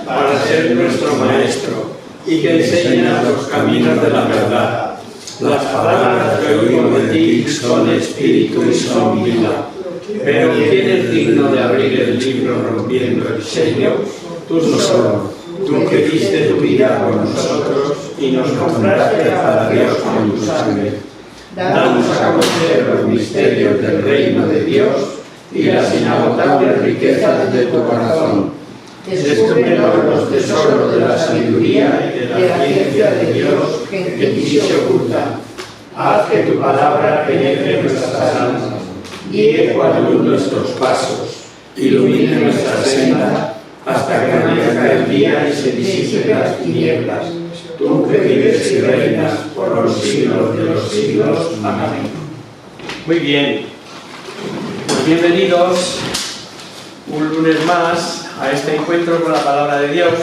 para ser nuestro Maestro y que enseñas los caminos de la verdad. Las palabras que oímos de ti son espíritu y son vida. Pero ¿quién es digno de abrir el libro rompiendo el sello? Tú solo, tú que diste tu vida por nosotros y nos compraste para Dios con tu sangre. Danos a conocer los misterios del reino de Dios y las inagotables riquezas de tu corazón. Descúbrenos los tesoros de la sabiduría y de la ciencia de Dios que en ti se oculta. Haz que tu palabra penetre nuestras almas, guíe cual luz nuestros pasos, ilumine nuestra senda, hasta que amanezca el día y se disipen las tinieblas. Tú que vives y reinas por los siglos de los siglos. Amén. Muy bien. Pues bienvenidos un lunes más a este encuentro con la palabra de Dios,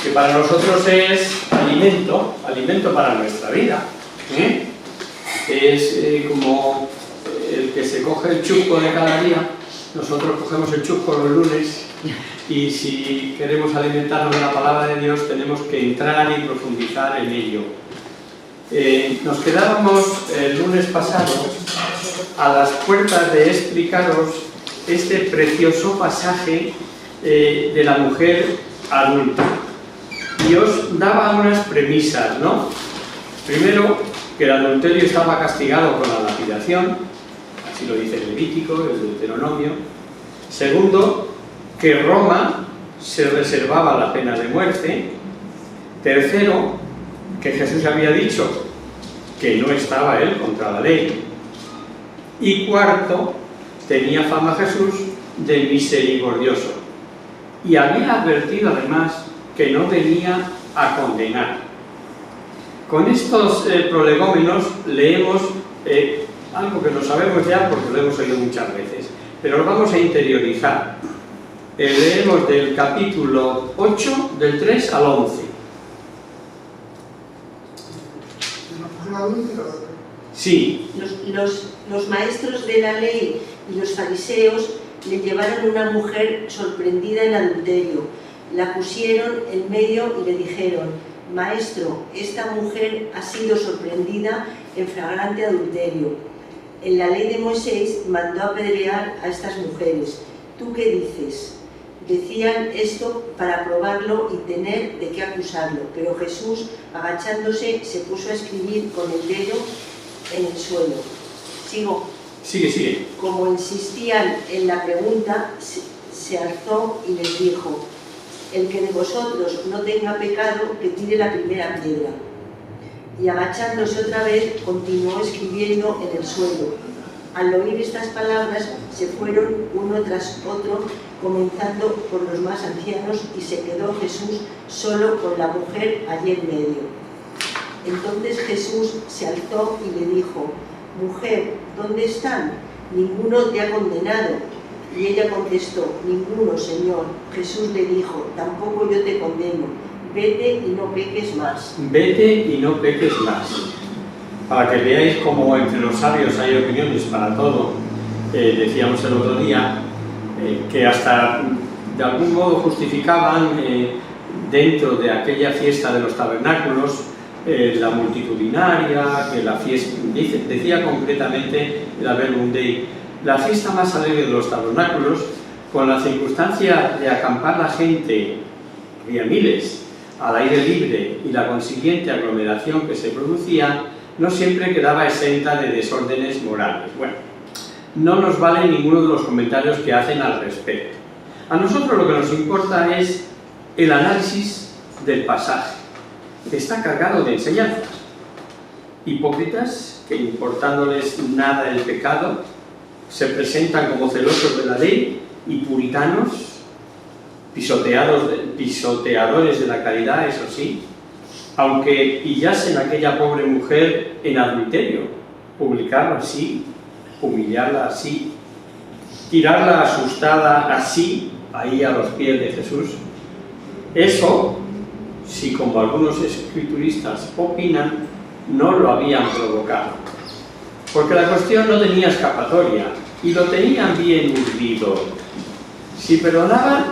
que para nosotros es alimento para nuestra vida. Es como el que se coge el chusco de cada día. Nosotros cogemos el chusco los lunes y si queremos alimentarnos de la palabra de Dios tenemos que entrar y profundizar en ello. Nos quedábamos el lunes pasado a las puertas de explicaros este precioso pasaje de la mujer adulta. Y os daba unas premisas, ¿no? Primero, que el adulterio estaba castigado con la lapidación, así lo dice el Levítico, el Deuteronomio. Segundo, que Roma se reservaba la pena de muerte. Tercero, que Jesús había dicho que no estaba él contra la ley. Y cuarto, tenía fama Jesús de misericordioso. Y había advertido además que no venía a condenar. Con estos prolegómenos leemos algo que lo sabemos ya porque lo hemos oído muchas veces, pero lo vamos a interiorizar. Leemos del capítulo 8, del 3 al 11. Sí. Los maestros de la ley y los fariseos le llevaron una mujer sorprendida en adulterio. La pusieron en medio y le dijeron: Maestro, esta mujer ha sido sorprendida en flagrante adulterio. En la ley de Moisés mandó apedrear a estas mujeres. ¿Tú qué dices? Decían esto para probarlo y tener de qué acusarlo, pero Jesús, agachándose, se puso a escribir con el dedo en el suelo. ¿Sigo? Sigue. Como insistían en la pregunta, se alzó y les dijo: El que de vosotros no tenga pecado, que tire la primera piedra. Y agachándose otra vez, continuó escribiendo en el suelo. Al oír estas palabras, se fueron uno tras otro, comenzando por los más ancianos, y se quedó Jesús solo con la mujer allí en medio. Entonces Jesús se alzó y le dijo: Mujer, ¿dónde están? Ninguno te ha condenado. Y ella contestó: Ninguno, Señor. Jesús le dijo: Tampoco yo te condeno. Vete y no peques más. Vete y no peques más. Para que veáis cómo entre los sabios hay opiniones para todo. Decíamos el otro día que hasta de algún modo justificaban dentro de aquella fiesta de los tabernáculos la multitudinaria, que la fiesta, decía concretamente la Verbum Dei, la fiesta más alegre de los tabernáculos, con la circunstancia de acampar la gente, había miles, al aire libre, y la consiguiente aglomeración que se producía, no siempre quedaba exenta de desórdenes morales. Bueno, no nos vale ninguno de los comentarios que hacen al respecto. A nosotros lo que nos importa es el análisis del pasaje, que está cargado de enseñanzas. Hipócritas, que importándoles nada el pecado, se presentan como celosos de la ley, y puritanos, pisoteadores de la caridad, eso sí, aunque pillasen a aquella pobre mujer en adulterio, publicarla así, humillarla así, tirarla asustada así, ahí a los pies de Jesús. Eso, si como algunos escrituristas opinan, no lo habían provocado, porque la cuestión no tenía escapatoria y lo tenían bien urdido. Si perdonaban,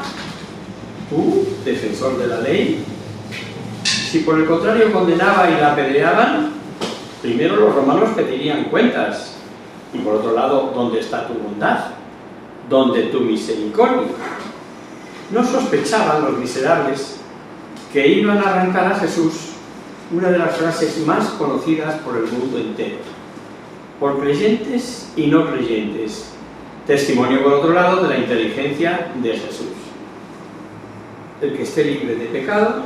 tú, defensor de la ley. Si por el contrario condenaba y la apedreaban, primero los romanos pedirían cuentas. Y por otro lado, ¿dónde está tu bondad? ¿Dónde tu misericordia? No sospechaban los miserables que iban a arrancar a Jesús una de las frases más conocidas por el mundo entero, por creyentes y no creyentes. Testimonio, por otro lado, de la inteligencia de Jesús. El que esté libre de pecado.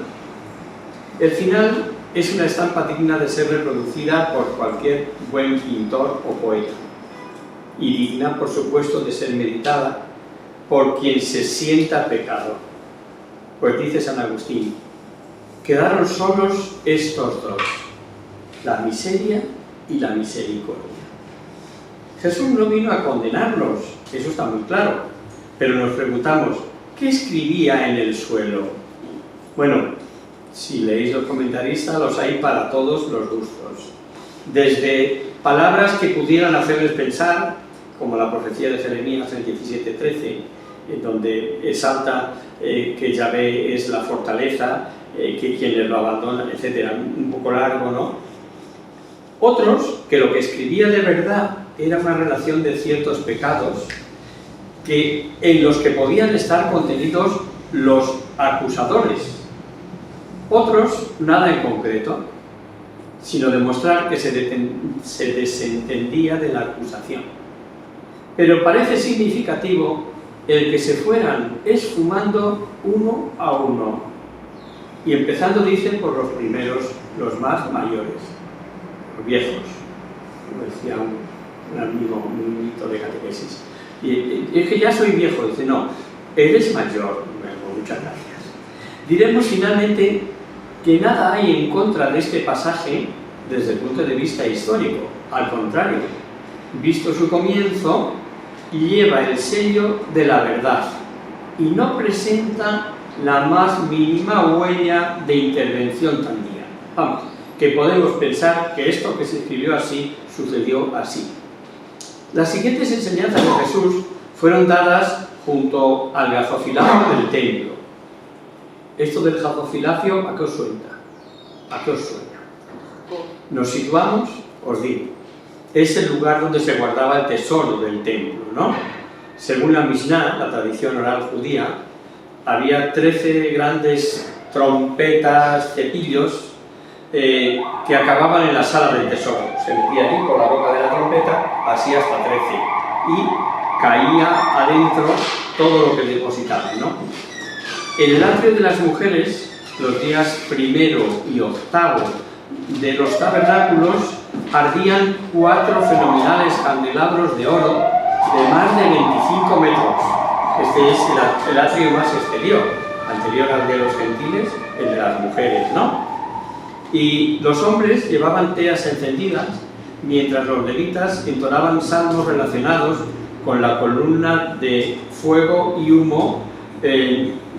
El final es una estampa digna de ser reproducida por cualquier buen pintor o poeta, y digna, por supuesto, de ser meditada por quien se sienta pecador. Pues dice San Agustín: quedaron solos estos dos, la miseria y la misericordia. Jesús no vino a condenarnos, eso está muy claro, pero nos preguntamos, ¿qué escribía en el suelo? Bueno, si leéis los comentaristas, los hay para todos los gustos. Desde palabras que pudieran hacerles pensar, como la profecía de Jeremías en 17:13, en donde exalta que Yahvé es la fortaleza, que quienes lo abandonan, etc. Un poco largo, ¿no? Otros, que lo que escribía de verdad era una relación de ciertos pecados en los que podían estar contenidos los acusadores. Otros, nada en concreto, sino demostrar que se desentendía de la acusación. Pero parece significativo el que se fueran esfumando uno a uno, y empezando, dice, por los primeros, los más mayores, los viejos, como decía un amigo, un niñito de catequesis. Y es que ya soy viejo, dice, no, eres mayor. Bueno, muchas gracias. Diremos finalmente que nada hay en contra de este pasaje desde el punto de vista histórico. Al contrario, visto su comienzo, lleva el sello de la verdad y no presenta la más mínima huella de intervención tardía. Vamos, que podemos pensar que esto que se escribió así, sucedió así. Las siguientes enseñanzas de Jesús fueron dadas junto al gazofilacio del templo. Esto del gazofilacio, ¿a qué os suena? ¿A qué os suena? Nos situamos, os digo, es el lugar donde se guardaba el tesoro del templo, ¿no? Según la Mishnah, la tradición oral judía, había 13 grandes trompetas, cepillos, que acababan en la sala del tesoro. Se metía allí por la boca de la trompeta, así hasta 13, y caía adentro todo lo que depositaban, ¿no? En el atrio de las mujeres, los días 1 y 8 de los tabernáculos, ardían 4 fenomenales candelabros de oro de más de 25 metros. Este es el atrio más exterior, anterior al de los gentiles, el de las mujeres, ¿no? Y los hombres llevaban teas encendidas, mientras los levitas entonaban salmos relacionados con la columna de fuego y humo,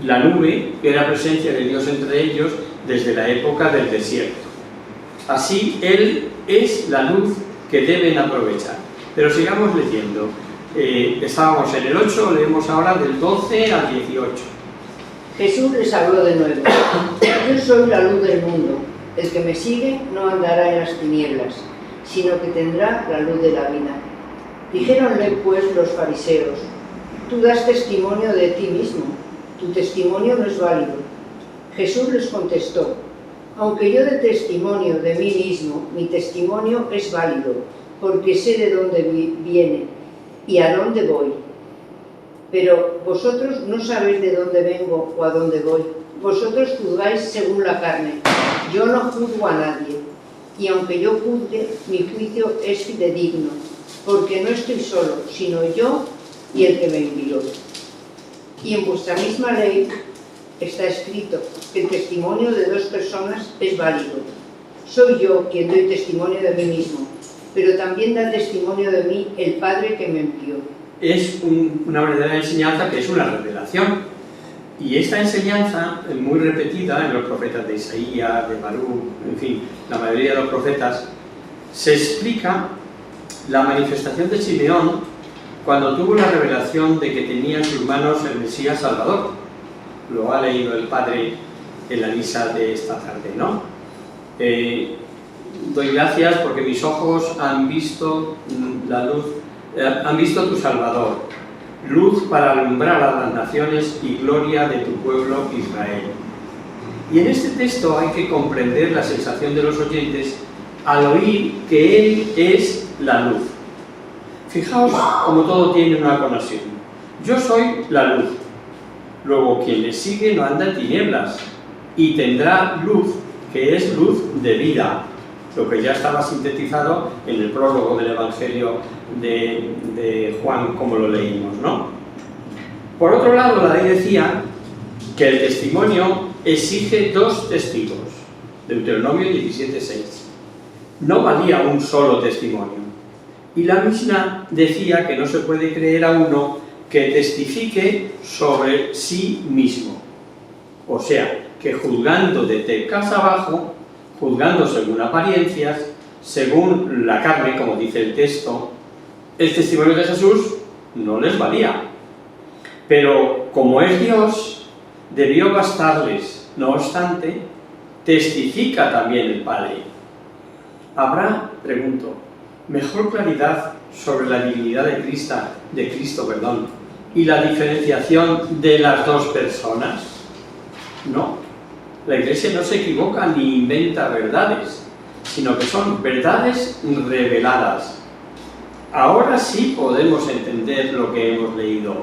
la nube, que era presencia de Dios entre ellos desde la época del desierto. Así, Él es la luz que deben aprovechar. Pero sigamos leyendo. Estábamos en el 8, leemos ahora del 12 al 18. Jesús les habló de nuevo. Yo soy la luz del mundo. El que me sigue no andará en las tinieblas, sino que tendrá la luz de la vida. Dijéronle pues los fariseos: tú das testimonio de ti mismo, tu testimonio no es válido. Jesús les contestó: aunque yo dé testimonio de mí mismo, mi testimonio es válido, porque sé de dónde viene y a dónde voy. Pero vosotros no sabéis de dónde vengo o a dónde voy. Vosotros juzgáis según la carne. Yo no juzgo a nadie. Y aunque yo juzgue, mi juicio es fidedigno, porque no estoy solo, sino yo y el que me envió. Y en vuestra misma ley está escrito que el testimonio de 2 personas es válido. Soy yo quien doy testimonio de mí mismo, pero también da testimonio de mí el Padre que me envió. Es una verdadera enseñanza que es una revelación. Y esta enseñanza, muy repetida en los profetas de Isaías, de Baruch, en fin, la mayoría de los profetas, se explica la manifestación de Simeón cuando tuvo la revelación de que tenía en sus manos el Mesías Salvador. lo ha leído el Padre en la misa de esta tarde, ¿no? Doy gracias porque mis ojos han visto la luz, han visto tu Salvador, luz para alumbrar a las naciones y gloria de tu pueblo Israel. Y en este texto hay que comprender la sensación de los oyentes al oír que Él es la luz. Fijaos como todo tiene una conexión. Yo soy la luz. Luego quien le sigue no anda en tinieblas y tendrá luz, que es luz de vida. Lo que ya estaba sintetizado en el prólogo del Evangelio de Juan, como lo leímos, ¿no? Por otro lado, la ley decía que el testimonio exige 2 testigos. Deuteronomio 17:6. No valía un solo testimonio. Y la Mishnah decía que no se puede creer a uno que testifique sobre sí mismo. O sea, que juzgando de tecas abajo, juzgando según apariencias, según la carne, como dice el texto, el testimonio de Jesús no les valía. Pero como es Dios, debió bastarles. No obstante, testifica también el Padre. ¿Habrá, pregunto, mejor claridad sobre la divinidad de Cristo, y la diferenciación de las 2 personas? No. La Iglesia no se equivoca ni inventa verdades, sino que son verdades reveladas. Ahora sí podemos entender lo que hemos leído.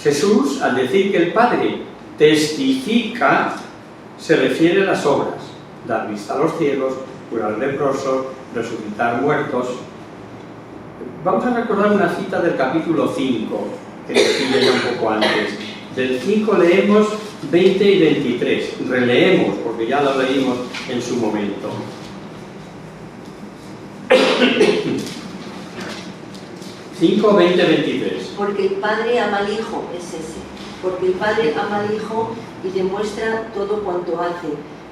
Jesús, al decir que el Padre testifica, se refiere a las obras: dar vista a los ciegos, curar leprosos, resucitar muertos. Vamos a recordar una cita del capítulo 5, que decía ya un poco antes. Del 5 leemos 20 y 23. Releemos, porque ya lo leímos en su momento. ...5, 20, 23. Porque el Padre ama al Hijo, es ese. Porque el Padre ama al Hijo y demuestra todo cuanto hace.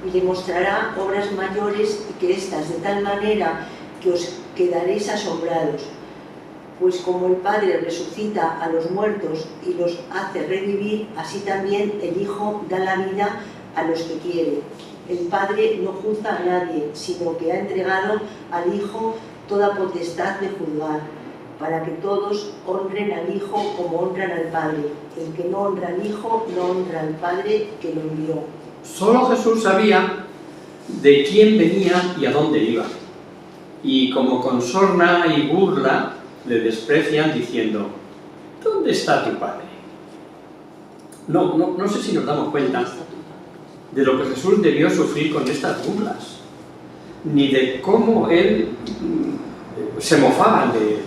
Y demostrará obras mayores y que éstas de tal manera que os quedaréis asombrados. Pues como el Padre resucita a los muertos y los hace revivir, así también el Hijo da la vida a los que quiere. El Padre no juzga a nadie, sino que ha entregado al Hijo toda potestad de juzgar, para que todos honren al Hijo como honran al Padre. El que no honra al Hijo no honra al Padre que lo envió. Solo Jesús sabía de quién venía y a dónde iba. Y como con sorna y burla le desprecian diciendo: ¿dónde está tu Padre? No sé si nos damos cuenta de lo que Jesús debió sufrir con estas burlas, ni de cómo Él se mofaba de él.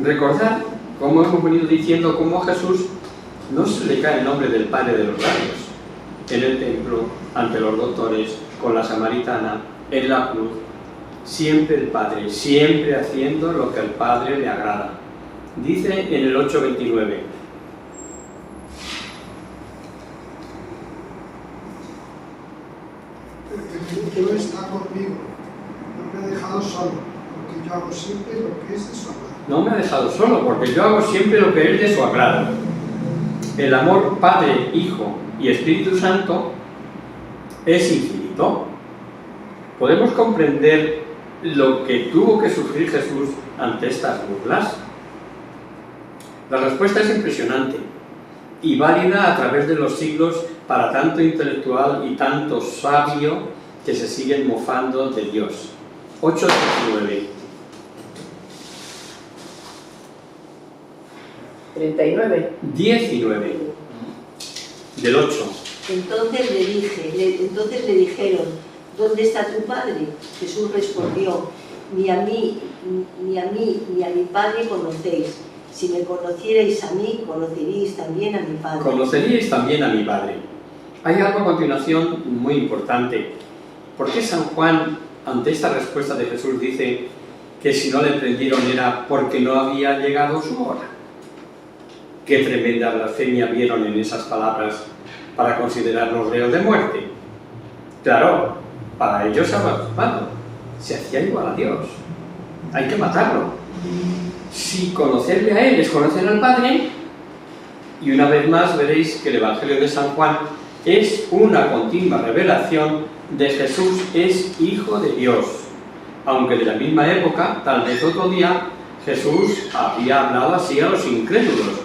Recordad, como hemos venido diciendo, cómo a Jesús no se le cae el nombre del Padre de los labios. En el templo, ante los doctores, con la samaritana, en la cruz, siempre el Padre, siempre haciendo lo que al Padre le agrada. Dice en el 8:29. El Hijo está conmigo, no me ha dejado solo, porque yo hago siempre lo que es de su agrado. No me ha dejado solo, porque yo hago siempre lo que es de su agrado. El amor Padre, Hijo y Espíritu Santo es infinito. ¿Podemos comprender lo que tuvo que sufrir Jesús ante estas burlas? La respuesta es impresionante y válida a través de los siglos para tanto intelectual y tanto sabio que se siguen mofando de Dios. 8:19. 39. 19. Del 8. Entonces le dijeron: ¿dónde está tu Padre? Jesús respondió: ni a mí ni a mi Padre conocéis. Si me conocierais a mí, conoceríais también a mi Padre. Conoceríais también a mi Padre. Hay algo a continuación muy importante. ¿Por qué San Juan, ante esta respuesta de Jesús, dice que si no le prendieron era porque no había llegado su hora? Qué tremenda blasfemia vieron en esas palabras para considerarlos reos de muerte. Claro, para ellos se hacía igual a Dios. Hay que matarlo. Si conocerle a Él es conocer al Padre, Y una vez más veréis que el Evangelio de San Juan es una continua revelación de Jesús es Hijo de Dios. Aunque de la misma época, tal vez otro día, Jesús había hablado así a los incrédulos.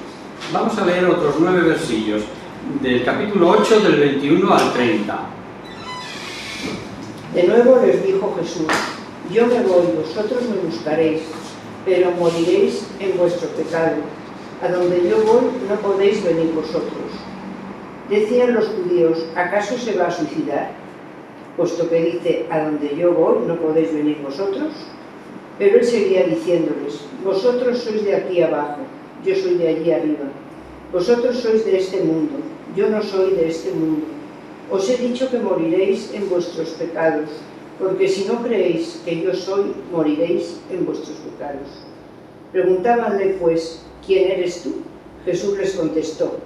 Vamos a leer otros 9 versillos, del capítulo 8, del 21 al 30. De nuevo les dijo Jesús: yo me voy, vosotros me buscaréis, pero moriréis en vuestro pecado. A donde yo voy no podéis venir vosotros. Decían los judíos: ¿acaso se va a suicidar? Puesto que dice: a donde yo voy no podéis venir vosotros. Pero él seguía diciéndoles: vosotros sois de aquí abajo, yo soy de allí arriba. Vosotros sois de este mundo, yo no soy de este mundo. Os he dicho que moriréis en vuestros pecados, porque si no creéis que yo soy, moriréis en vuestros pecados. Preguntábanle pues: ¿quién eres tú? Jesús les contestó: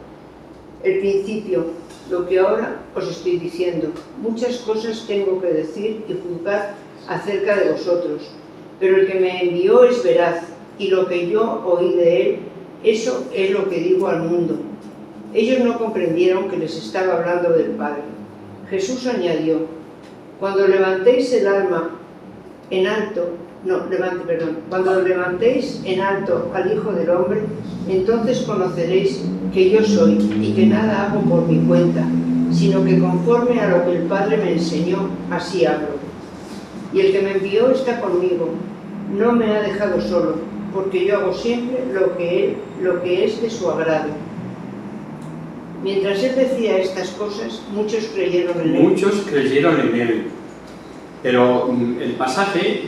el principio, lo que ahora os estoy diciendo. Muchas cosas tengo que decir y juzgar acerca de vosotros, pero el que me envió es veraz, y lo que yo oí de él, eso es lo que digo al mundo. Ellos no comprendieron que les estaba hablando del Padre. Jesús añadió: cuando levantéis el alma en alto, cuando levantéis en alto al Hijo del Hombre, entonces conoceréis que yo soy y que nada hago por mi cuenta, sino que conforme a lo que el Padre me enseñó, así hablo. Y el que me envió está conmigo, no me ha dejado solo, porque yo hago siempre lo que es de su agrado. Mientras él decía estas cosas, muchos creyeron en él. Muchos creyeron en él. Pero el pasaje,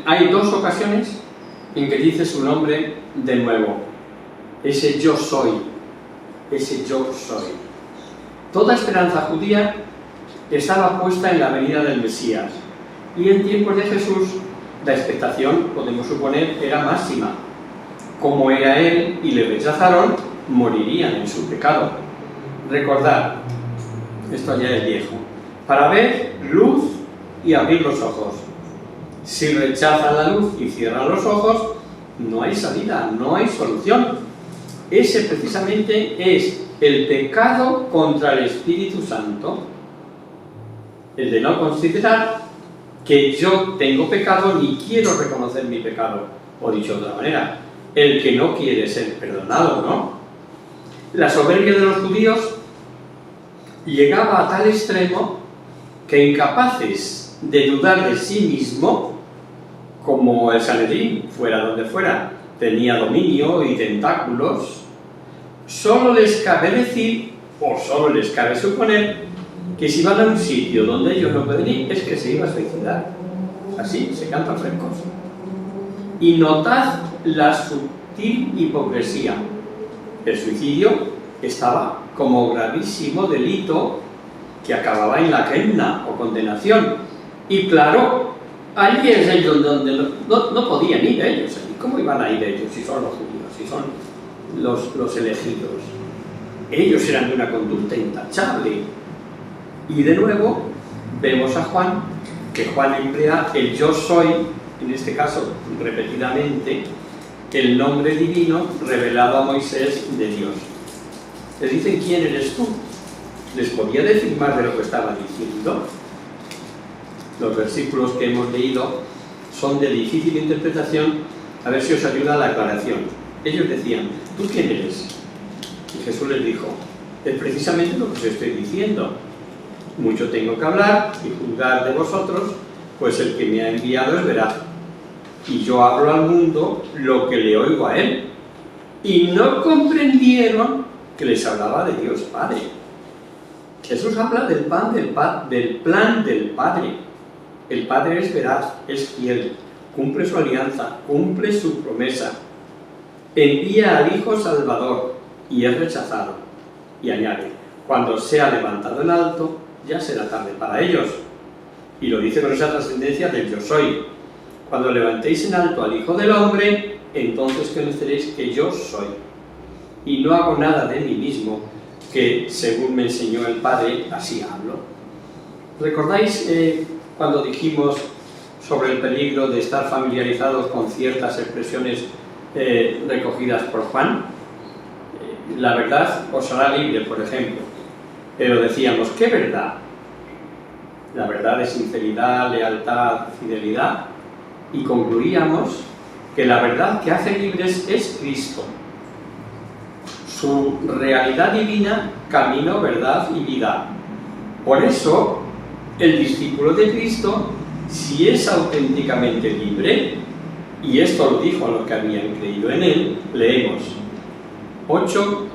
hay 2 ocasiones en que dice su nombre de nuevo. Ese yo soy. Ese yo soy. Toda esperanza judía estaba puesta en la venida del Mesías. Y en tiempos de Jesús, la expectación, podemos suponer, era máxima. Como era él y le rechazaron, morirían en su pecado. Recordad, esto ya es viejo, para ver luz y abrir los ojos. Si rechazan la luz y cierran los ojos, no hay salida, no hay solución. Ese precisamente es el pecado contra el Espíritu Santo, el de no considerar que yo tengo pecado ni quiero reconocer mi pecado, o dicho de otra manera, el que no quiere ser perdonado, ¿no? La soberbia de los judíos llegaba a tal extremo que, incapaces de dudar de sí mismo, como el Sanedrín, fuera donde fuera, tenía dominio y tentáculos, solo les cabe decir, o solo les cabe suponer, que si van a un sitio donde ellos no pueden ir, es que se iba a suicidar. Así, se cantan frescos. Y notad la sutil hipocresía. El suicidio estaba como gravísimo delito que acababa en la quemna o condenación. Y claro, allí es ellos donde no podían ir ellos. ¿Cómo iban a ir ellos si son los judíos, si son los elegidos? Ellos eran de una conducta intachable. Y de nuevo vemos a Juan, que Juan emplea el yo soy, en este caso repetidamente, el nombre divino revelado a Moisés de Dios. Les dicen: ¿quién eres tú? ¿Les podía decir más de lo que estaba diciendo? Los versículos que hemos leído son de difícil interpretación, a ver si os ayuda a la aclaración. Ellos decían: ¿tú quién eres? Y Jesús les dijo: es precisamente lo que os estoy diciendo. Mucho tengo que hablar y juzgar de vosotros, pues el que me ha enviado es veraz. Y yo hablo al mundo lo que le oigo a él. Y no comprendieron que les hablaba de Dios Padre. Jesús habla del plan del Padre. El Padre es veraz, es fiel, cumple su alianza, cumple su promesa. Envía al Hijo Salvador y es rechazado. Y añade: cuando sea levantado en alto, ya será tarde para ellos. Y lo dice con esa trascendencia del yo soy. Cuando levantéis en alto al Hijo del Hombre, entonces conoceréis que yo soy. Y no hago nada de mí mismo, que según me enseñó el Padre, así hablo. ¿Recordáis cuando dijimos sobre el peligro de estar familiarizados con ciertas expresiones recogidas por Juan? la verdad os hará libre, por ejemplo. Pero decíamos, ¿qué verdad? La verdad es sinceridad, lealtad, fidelidad. Y concluíamos que la verdad que hace libres es Cristo. Su realidad divina, camino, verdad y vida. Por eso, el discípulo de Cristo, si es auténticamente libre, y esto lo dijo a los que habían creído en él, leemos 8,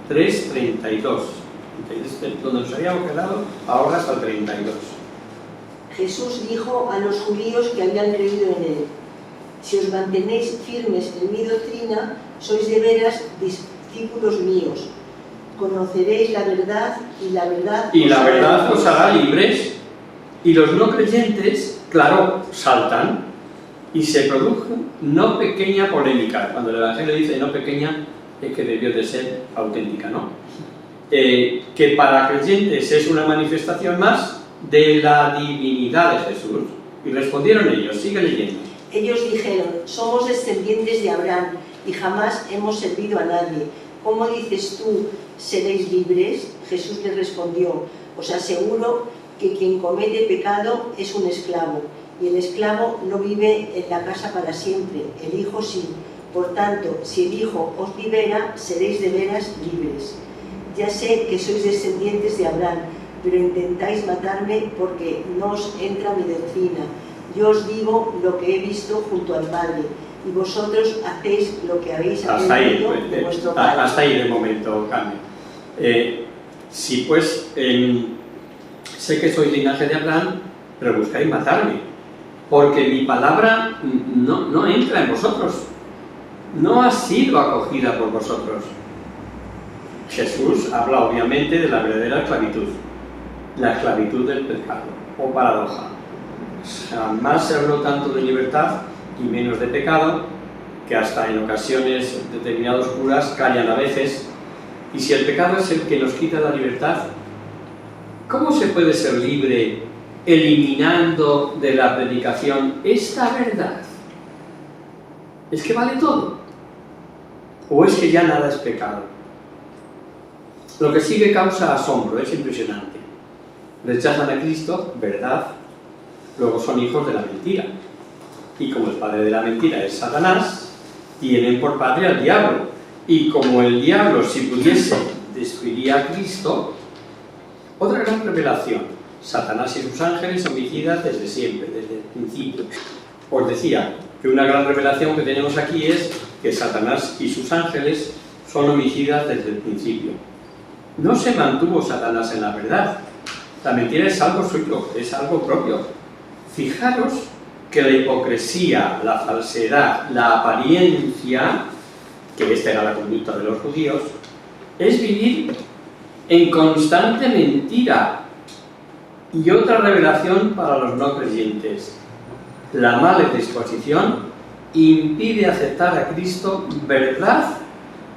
3, 32. Donde nos habíamos quedado, ahora hasta el 32. Jesús dijo a los judíos que habían creído en él: si os mantenéis firmes en mi doctrina, sois de veras discípulos míos. Conoceréis la verdad y la verdad os hará libres. Y los no creyentes, claro, saltan y se produjo no pequeña polémica. Cuando el Evangelio dice no pequeña, es que debió de ser auténtica, ¿no? Que para creyentes es una manifestación más de la divinidad de Jesús. Y respondieron ellos, sigue leyendo. Ellos dijeron: somos descendientes de Abraham y jamás hemos servido a nadie. ¿Cómo dices tú, seréis libres? Jesús les respondió: os aseguro que quien comete pecado es un esclavo, y el esclavo no vive en la casa para siempre, el Hijo sí. Por tanto, si el Hijo os libera, seréis de veras libres. Ya sé que sois descendientes de Abraham, pero intentáis matarme porque no os entra mi doctrina. Yo os digo lo que he visto junto al Padre, y vosotros hacéis lo que habéis aprendido de vuestro Padre. Hasta ahí de momento, Carmen. Si pues sé que sois linaje de Abraham, pero buscáis matarme, porque mi palabra no entra en vosotros, no ha sido acogida por vosotros. Jesús habla obviamente de la verdadera esclavitud, la esclavitud del pecado, o paradoja. Jamás se habló tanto de libertad y menos de pecado, que hasta en ocasiones determinados curas callan a veces. Y si el pecado es el que nos quita la libertad, ¿cómo se puede ser libre eliminando de la predicación esta verdad? ¿Es que vale todo? ¿O es que ya nada es pecado? Lo que sigue causa asombro, es impresionante. Rechazan a Cristo, verdad, luego son hijos de la mentira. Y como el padre de la mentira es Satanás, tienen por padre al diablo. Y como el diablo, si pudiese, destruiría a Cristo, otra gran revelación: Satanás y sus ángeles homicidas desde siempre, desde el principio. Os decía que una gran revelación que tenemos aquí es que Satanás y sus ángeles son homicidas desde el principio. No se mantuvo Satanás en la verdad. La mentira es algo suyo, es algo propio. Fijaros que la hipocresía, la falsedad, la apariencia, que esta era la conducta de los judíos, es vivir en constante mentira. Y otra revelación para los no creyentes: la mala disposición impide aceptar a Cristo verdad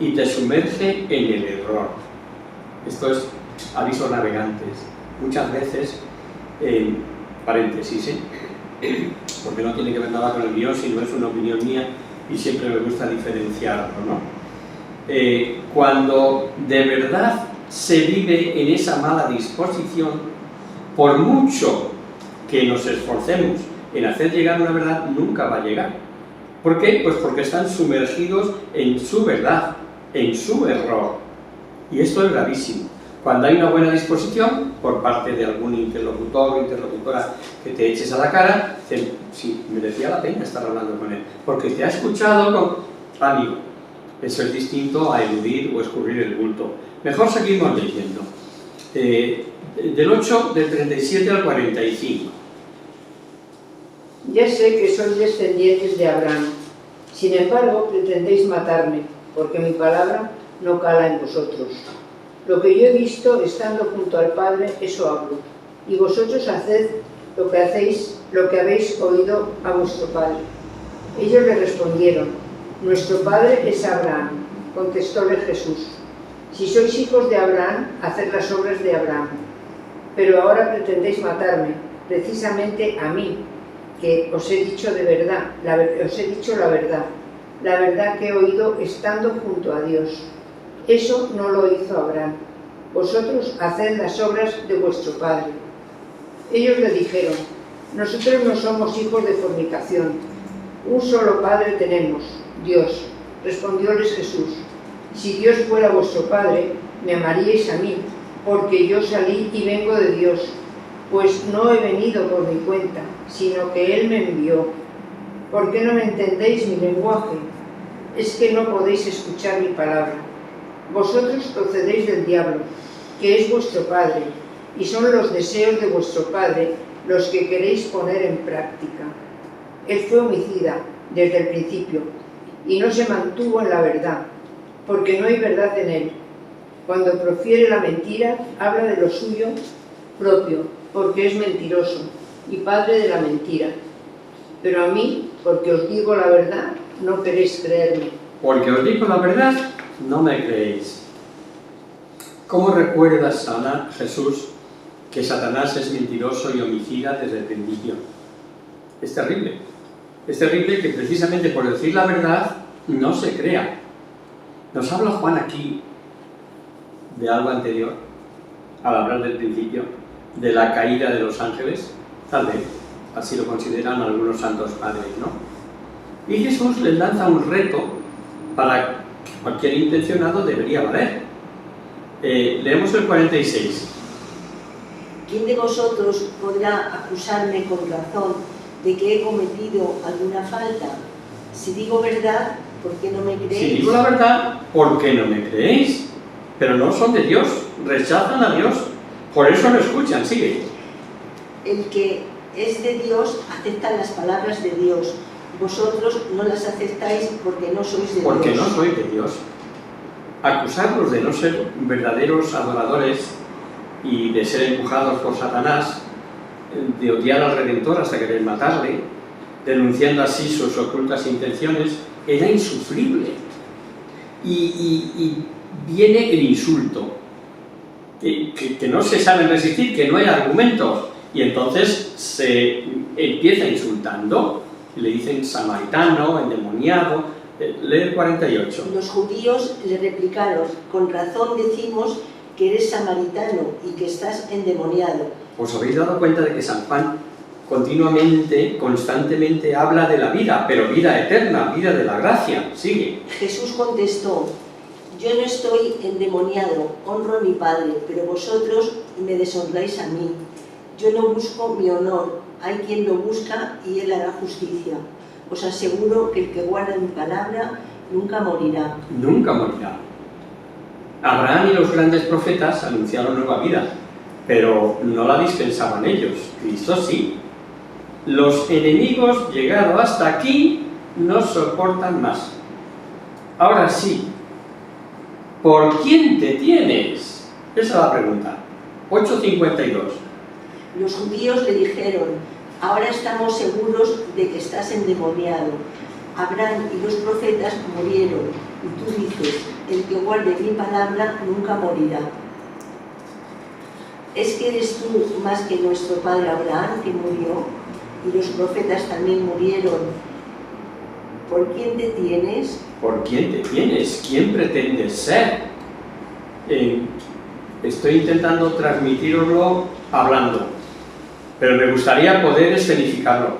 y te sumerge en el error. Esto es avisos navegantes. Muchas veces, paréntesis, porque no tiene que ver nada con el guión, sino es una opinión mía y siempre me gusta diferenciarlo, ¿no? Cuando de verdad se vive en esa mala disposición, por mucho que nos esforcemos en hacer llegar una verdad, nunca va a llegar. ¿Por qué? Pues porque están sumergidos en su verdad, en su error. Y esto es gravísimo. Cuando hay una buena disposición por parte de algún interlocutor o interlocutora que te eches a la cara, dices: sí, merecía la pena estar hablando con él, porque te ha escuchado con amigo. Eso es distinto a eludir o escurrir el bulto. Mejor seguimos leyendo. Del 37 al 45. Ya sé que sois descendientes de Abraham. Sin embargo, pretendéis matarme, porque mi palabra no cala en vosotros. Lo que yo he visto estando junto al Padre, eso hablo. Y vosotros haced lo que habéis oído a vuestro Padre. Ellos le respondieron: nuestro Padre es Abraham. Contestóle Jesús: si sois hijos de Abraham, haced las obras de Abraham. Pero ahora pretendéis matarme, precisamente a mí, que os he dicho de verdad, os he dicho la verdad que he oído estando junto a Dios. Eso no lo hizo Abraham. Vosotros haced las obras de vuestro padre. Ellos le dijeron: nosotros no somos hijos de fornicación. Un solo Padre tenemos, Dios. Respondióles Jesús: si Dios fuera vuestro Padre, me amaríais a mí, porque yo salí y vengo de Dios, pues no he venido por mi cuenta, sino que Él me envió. ¿Por qué no me entendéis mi lenguaje? Es que no podéis escuchar mi palabra. Vosotros procedéis del diablo, que es vuestro padre, y son los deseos de vuestro padre los que queréis poner en práctica. Él fue homicida desde el principio, y no se mantuvo en la verdad, porque no hay verdad en él. Cuando profiere la mentira, habla de lo suyo propio, porque es mentiroso y padre de la mentira. Pero a mí, porque os digo la verdad, no queréis creerme. Porque os digo la verdad, no me creéis. ¿Cómo recuerda Jesús que Satanás es mentiroso y homicida desde el principio? Es terrible. Es terrible que precisamente por decir la verdad no se crea. Nos habla Juan aquí de algo anterior, al hablar del principio, de la caída de los ángeles, tal vez, así lo consideran algunos santos padres, ¿no? Y Jesús les lanza un reto para que cualquier intencionado debería valer. Leemos el 46. ¿Quién de vosotros podrá acusarme con razón de que he cometido alguna falta? Si digo verdad, ¿por qué no me creéis? Si digo la verdad, ¿por qué no me creéis? Pero no son de Dios, rechazan a Dios, por eso no escuchan, sigue. El que es de Dios acepta las palabras de Dios. Vosotros no las aceptáis porque no sois de Dios. Porque no sois de Dios. Acusarlos de no ser verdaderos adoradores y de ser empujados por Satanás, de odiar al Redentor hasta querer matarle, denunciando así sus ocultas intenciones, era insufrible. Y viene el insulto, que no se saben resistir, que no hay argumentos, y entonces se empieza insultando, le dicen samaritano, endemoniado. Lee el 48. Los judíos le replicaron: con razón decimos que eres samaritano y que estás endemoniado. ¿Os habéis dado cuenta de que San Juan continuamente, constantemente habla de la vida, pero vida eterna, vida de la gracia? Sigue. Jesús contestó: yo no estoy endemoniado, honro a mi Padre, pero vosotros me deshonráis a mí. Yo no busco mi honor, hay quien lo busca y él hará justicia. Os aseguro que el que guarda mi palabra nunca morirá. Nunca morirá. Abraham y los grandes profetas anunciaron nueva vida, pero no la dispensaban ellos. Cristo sí. Los enemigos, llegados hasta aquí, no soportan más. Ahora sí, ¿por quién te tienes? Esa es la pregunta. 8:52. Los judíos le dijeron: ahora estamos seguros de que estás endemoniado. Abraham y los profetas murieron, y tú dices: el que guarde mi palabra nunca morirá. ¿Es que eres tú más que nuestro padre Abraham, que murió? Y los profetas también murieron. ¿Por quién te tienes? ¿Por quién te tienes? ¿Quién pretendes ser? Estoy intentando transmitiroslo hablando, pero me gustaría poder escenificarlo.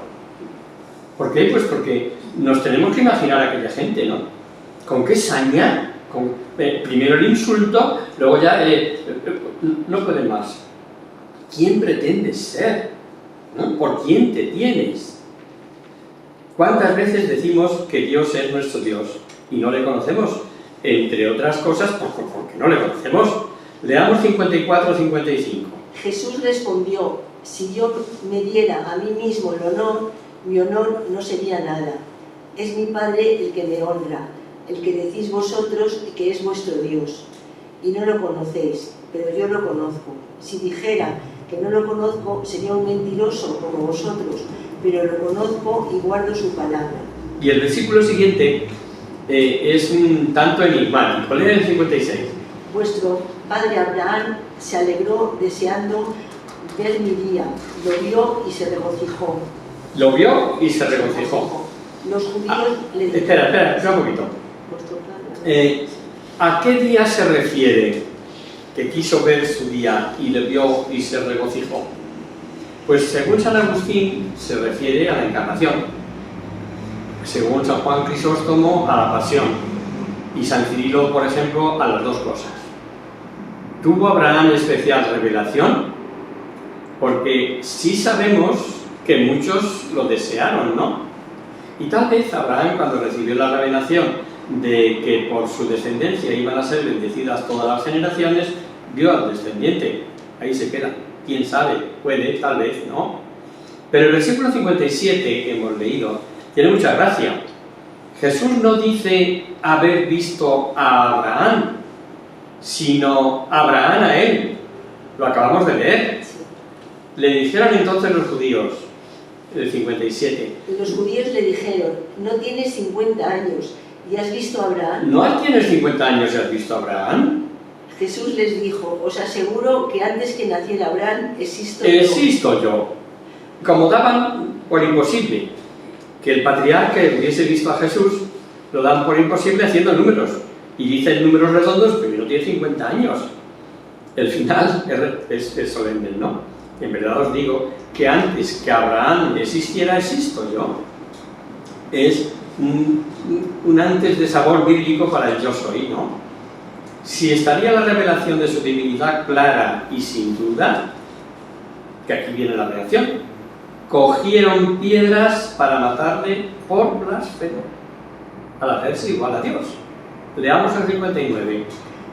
¿Por qué? Pues porque nos tenemos que imaginar a aquella gente, ¿no? ¿Con qué saña? Primero el insulto, luego ya no pueden más. ¿Quién pretendes ser? ¿No? ¿Por quién te tienes? ¿Cuántas veces decimos que Dios es nuestro Dios y no le conocemos? Entre otras cosas, porque no le conocemos. Leamos 54-55. Jesús respondió: si yo me diera a mí mismo el honor, mi honor no sería nada. Es mi Padre el que me honra, el que decís vosotros que es vuestro Dios. Y no lo conocéis, pero yo lo conozco. Si dijera que no lo conozco, sería un mentiroso como vosotros, pero lo conozco y guardo su palabra. Y el versículo siguiente es un tanto enigmático. Lee el 56. Vuestro padre Abraham se alegró deseando ver mi día. Lo vio y se regocijó. Lo vio y se regocijó. Los judíos le dijeron... Espera un poquito. Vuestro padre. ¿A qué día se refiere que quiso ver su día y le vio y se regocijó? Pues según San Agustín se refiere a la encarnación, según San Juan Crisóstomo a la pasión y San Cirilo, por ejemplo, a las dos cosas. ¿Tuvo Abraham especial revelación? Porque sí sabemos que muchos lo desearon, ¿no? Y tal vez Abraham, cuando recibió la revelación de que por su descendencia iban a ser bendecidas todas las generaciones, vio al descendiente. Ahí se queda. ¿Quién sabe? Puede, tal vez, ¿no? Pero el versículo 57 que hemos leído tiene mucha gracia. Jesús no dice haber visto a Abraham, sino Abraham a él. Lo acabamos de leer. Le dijeron entonces los judíos, el 57. Los judíos le dijeron, no tienes 50 años y has visto a Abraham. ¿No tienes 50 años y has visto a Abraham? Jesús les dijo, os aseguro que antes que naciera Abraham existo yo. Como daban por imposible que el patriarca hubiese visto a Jesús, lo dan por imposible haciendo números. Y dicen números redondos, pero no tiene 50 años. El final es solemne, ¿no? En verdad os digo que antes que Abraham existiera, existo yo. Es un antes de sabor bíblico para el yo soy, ¿no? Si estaría la revelación de su divinidad clara y sin duda, que aquí viene la reacción, cogieron piedras para matarle por blasfemo, al hacerse igual a Dios. Leamos el 59.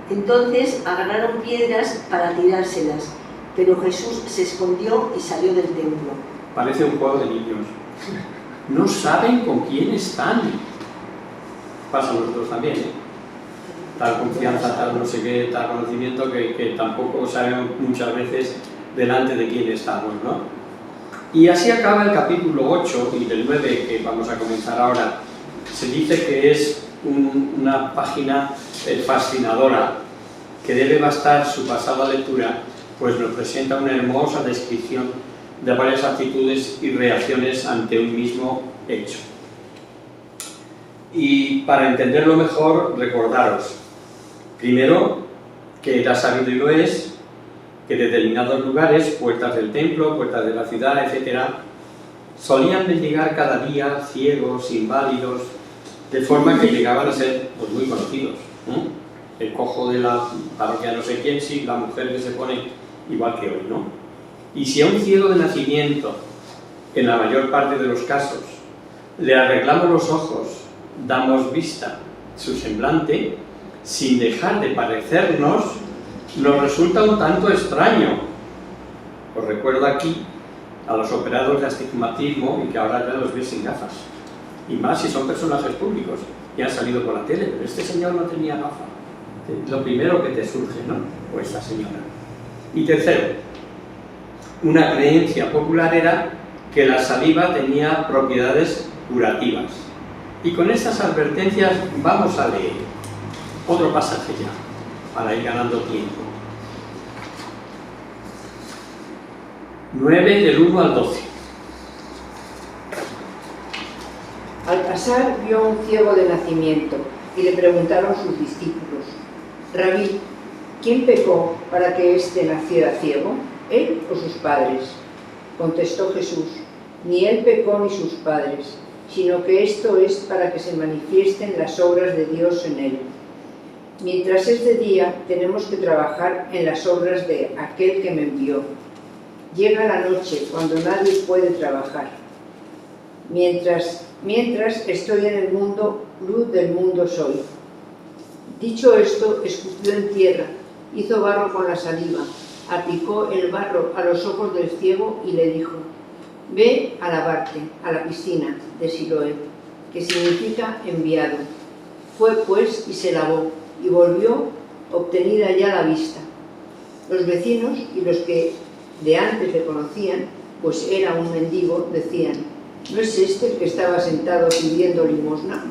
Entonces agarraron piedras para tirárselas, pero Jesús se escondió y salió del templo. Parece un juego de niños. No saben con quién están. Pasa a nosotros también, ¿eh? Tal confianza, tal no sé qué, tal conocimiento que tampoco sabemos muchas veces delante de quién estamos, ¿no? Y así acaba el capítulo 8 y del 9 que vamos a comenzar ahora. Se dice que es una página fascinadora, que debe bastar su pasada lectura, pues nos presenta una hermosa descripción de varias actitudes y reacciones ante un mismo hecho. Y para entenderlo mejor, recordaros, primero, que era sabido y lo es, que determinados lugares, puertas del templo, puertas de la ciudad, etc., solían mendigar cada día ciegos, inválidos, de forma que llegaban a ser pues, muy conocidos. El cojo de la parroquia no sé quién, sí, la mujer que se pone igual que hoy, ¿no? Y si a un ciego de nacimiento, en la mayor parte de los casos, le arreglamos los ojos, damos vista, su semblante, sin dejar de parecernos, nos resulta un tanto extraño. Os recuerdo aquí a los operados de astigmatismo y que ahora ya los ves sin gafas. Y más si son personajes públicos y han salido por la tele, pero este señor no tenía gafas. Lo primero que te surge, ¿no? O esta señora. Y tercero, una creencia popular era que la saliva tenía propiedades curativas. Y con estas advertencias vamos a leer otro pasaje ya, para ir ganando tiempo. 9 del 1 al 12. Al pasar vio a un ciego de nacimiento y le preguntaron sus discípulos: Rabí, ¿quién pecó para que éste naciera ciego, él o sus padres? Contestó Jesús: ni él pecó ni sus padres, sino que esto es para que se manifiesten las obras de Dios en él. Mientras es de día, tenemos que trabajar en las obras de aquel que me envió. Llega la noche, cuando nadie puede trabajar. Mientras estoy en el mundo, luz del mundo soy. Dicho esto, escupió en tierra, hizo barro con la saliva, aplicó el barro a los ojos del ciego y le dijo: ve a lavarte a la piscina de Siloé, que significa enviado. Fue pues y se lavó, y volvió obtenida ya la vista. Los vecinos y los que de antes le conocían, pues era un mendigo, decían: ¿no es este el que estaba sentado pidiendo limosna?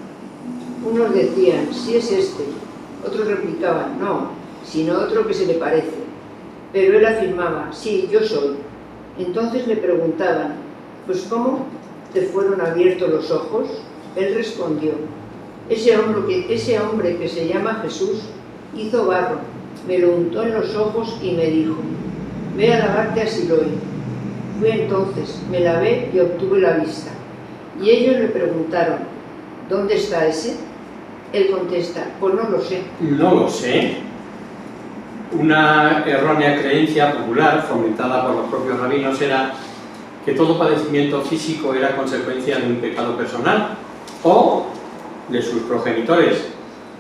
Unos decían: sí es este. Otros replicaban: no, sino otro que se le parece. Pero él afirmaba: sí, yo soy. Entonces le preguntaban: pues ¿cómo te fueron abiertos los ojos? Él respondió: ese hombre que se llama Jesús, Hizo barro, me lo untó en los ojos y me dijo: ve a lavarte a Siloé. Fui entonces, me lavé y obtuve la vista. Y ellos le preguntaron: ¿dónde está ese? Él contesta: pues no lo sé. No lo sé. Una errónea creencia popular, fomentada por los propios rabinos, era que todo padecimiento físico era consecuencia de un pecado personal o de sus progenitores.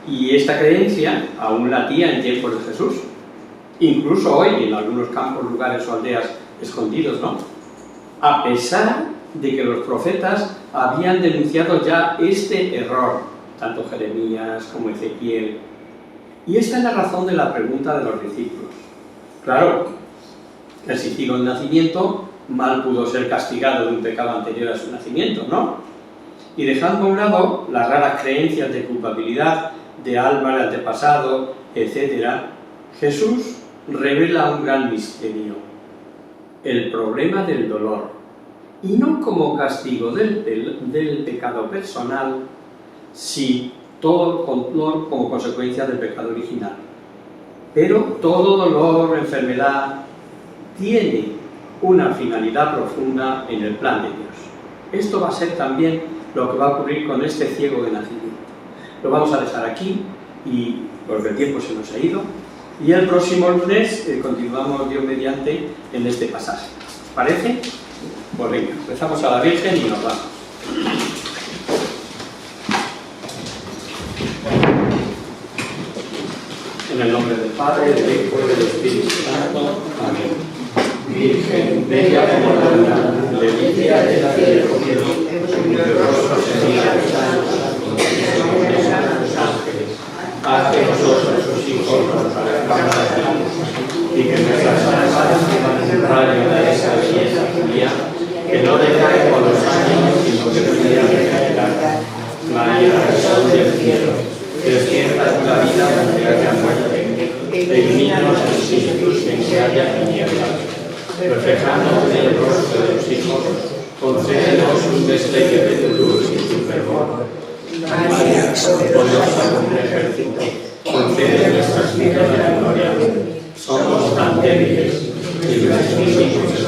Y esta creencia aún latía en tiempos de Jesús. Incluso hoy, en algunos campos, lugares o aldeas escondidos, ¿no? A pesar de que los profetas habían denunciado ya este error, tanto Jeremías como Ezequiel. Y esta es la razón de la pregunta de los discípulos. Claro, el sigigo del nacimiento mal pudo ser castigado de un pecado anterior a su nacimiento, ¿no? Y dejando a un lado las raras creencias de culpabilidad, de alma, de antepasado, etc., Jesús revela un gran misterio: el problema del dolor. Y no como castigo del pecado personal, sino todo dolor como consecuencia del pecado original. Pero todo dolor o enfermedad tiene una finalidad profunda en el plan de Dios. Esto va a ser también lo que va a ocurrir con este ciego de nacimiento. Lo vamos a dejar aquí, y porque el tiempo se nos ha ido, y el próximo lunes continuamos, Dios mediante, en este pasaje. ¿Os parece? Pues venga, rezamos a la Virgen y nos vamos. En el nombre del Padre, del Hijo y del Espíritu Santo. Amén. Virgen, bella como la luna, delicia de la cielo, cuyo rostro sería los ángeles. Haz que nosotros, sus hijos, nos parezcamos a ti, y que nuestras almas reciban el rayo de esa belleza tuya, que no decae con los años, sino que brilla de caridad. María, el sol del cielo, despierta la vida frente a la muerte, elimina los espíritus en que haya tinieblas. Reflejándote el rostro de los hijos, concédenos un destello de tu luz y tu fervor. María, poderosa como un ejército, concede nuestras vidas de gloria. Somos tan débiles y nuestros hijos se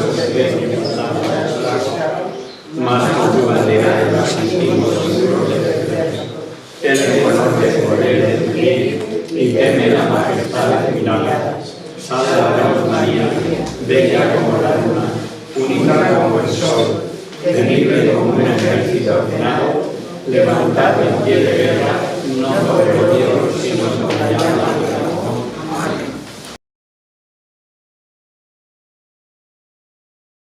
nos dan mas con tu bandera nos sentimos seguros de defender. Él reconoce por él el bien y teme la majestad de miradas. Sálvanos, María, bella como la luna, única como el sol, temible como un ejército ordenado, levantad en pie de guerra, no